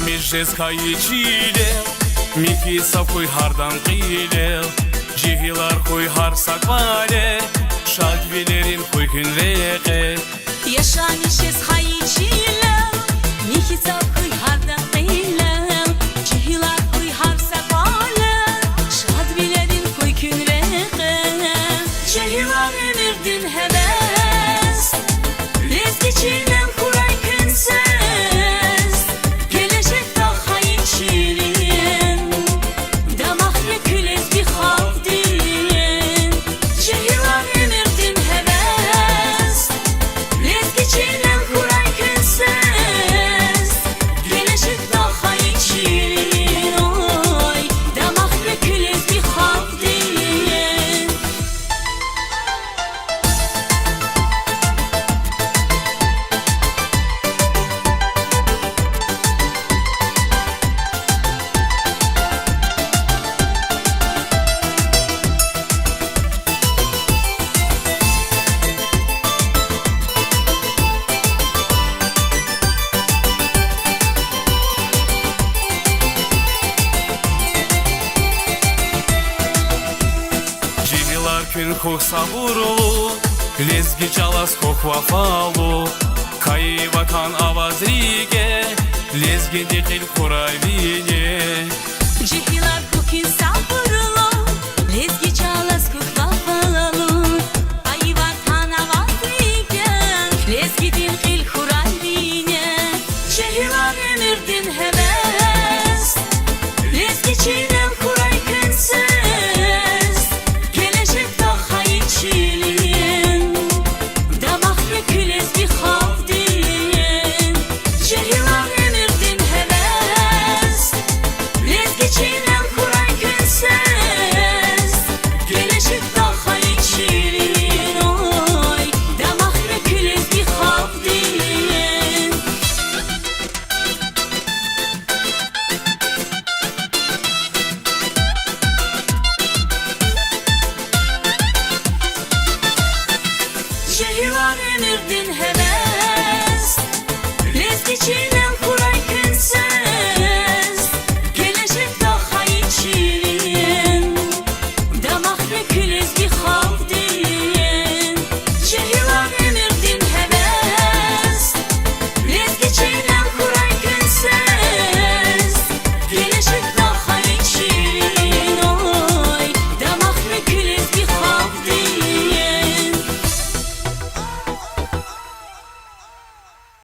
Жез кайчилел, мики сапой хардан қилел, жихилар хой харсак вале, шадвилерин хой күнреқе. Yaşani жез кайчилел, мики сапой хардан қилел, жихилар хой харсак вале, шадвилерин хой күнреқе. Жихилар emirdin heves, lezgiçilen kuray künse. Күн хох сабурлу, лезги жалас хох вафалу, кай ватан аваз риге, лезги дикил курай бине. Жихилар хохин сабурлу, лезги жалас хох вафалу, кай ватан аваз риге, лезги дикил курай бине. Жихилар emirdin heves, lezgi çiğnem kuray künse. Jehillar emirdin heves, lezgiçilen kuray künses. Gelecek daha içirin, damak ve külez